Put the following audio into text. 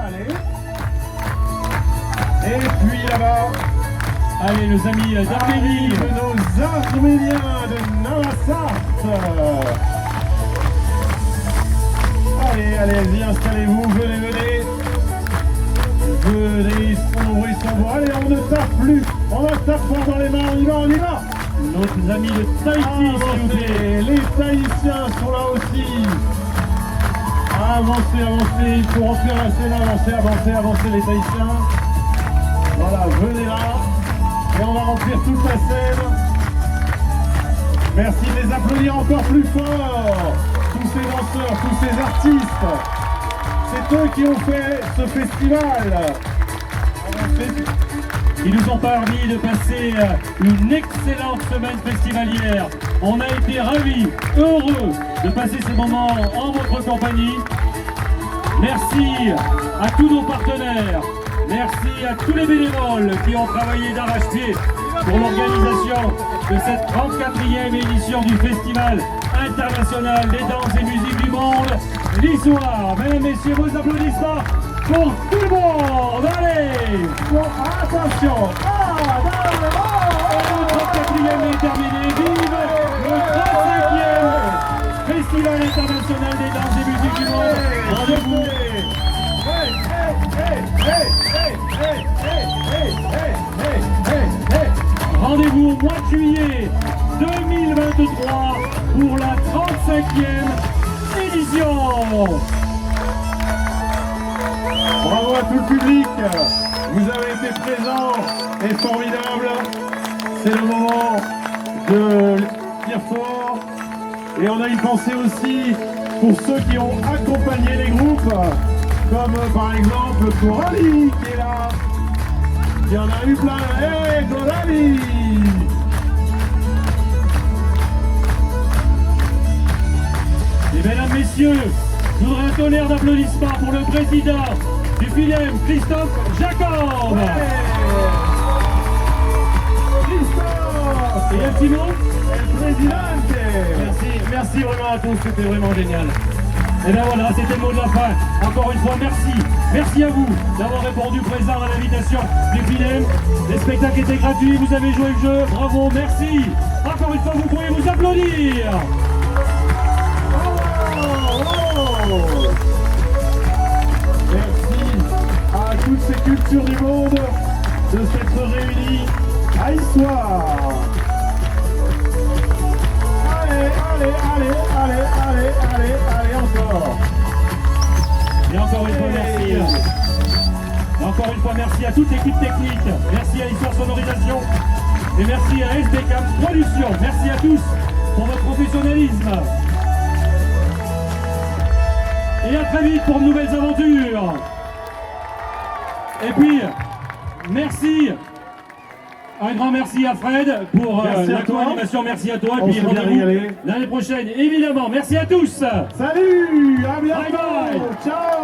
allez. Et puis là-bas, Allez, nos amis d'Arménie. de nos Arméniens de Navassart. Allez, allez-y, installez-vous, venez, venez. Venez, ils font bruit sans voix. Allez, on ne tape plus, on ne tape pas dans les mains, on y va, on y va. Nos amis de Tahiti, s'il vous plaît. Les Tahitiens sont là aussi. Avancez, avancez, il faut remplir la scène, avancez, avancez, avancez les Tahitiens. Voilà, venez là. Et on va remplir toute la scène. Merci de les applaudir encore plus fort. Tous ces danseurs, tous ces artistes. C'est eux qui ont fait ce festival. Ils nous ont permis de passer une excellente semaine festivalière. On a été ravis, heureux de passer ces moments en votre compagnie. Merci à tous nos partenaires. Merci à tous les bénévoles qui ont travaillé d'arrache-pied pour l'organisation de cette 34e édition du Festival international des danses et musiques du monde, l'Issoire. Mesdames, messieurs, vos applaudissements pour tout le monde. Allez, Bon, attention. le 34e est terminé. Vive le 35e Festival international des danses et musiques du monde. Rendez-vous. Rendez-vous au mois de juillet 2023 pour la 35e édition. Bravo à tout le public. Vous avez été présents et formidables. C'est le moment de dire fort. Et on a une pensée aussi pour ceux qui ont accompagné les groupes, comme par exemple Coralie qui est là. Il y en a eu plein. Hey Coralie! Et mesdames, messieurs, je voudrais un tonnerre d'applaudissements pour le président du FILEM, Christophe Jacob. Christophe! Et un petit mot? El Presidente! Merci vraiment à tous, c'était vraiment génial. Et bien voilà, c'était le mot de la fin. Encore une fois, merci. Merci à vous d'avoir répondu présent à l'invitation du FILEM. Les spectacles étaient gratuits, vous avez joué le jeu. Bravo, merci. Encore une fois, vous pouvez vous applaudir. Merci à toutes ces cultures du monde de s'être réunies à Issoire. Allez, allez, allez, allez, allez, allez, allez, encore. Et encore une fois, merci. Et encore une fois, merci à toute l'équipe technique. Merci à Histoire Sonorisation. Et merci à SDCAM Production. Merci à tous pour votre professionnalisme. Et à très vite pour de nouvelles aventures. Et puis, merci. Un grand merci à Fred pour Merci à la toi. co-animation. Merci à toi. Et On puis s'est bien rendez-vous régalé. l'année prochaine, évidemment. Merci à tous. Salut, à bientôt. Bye bye. Ciao.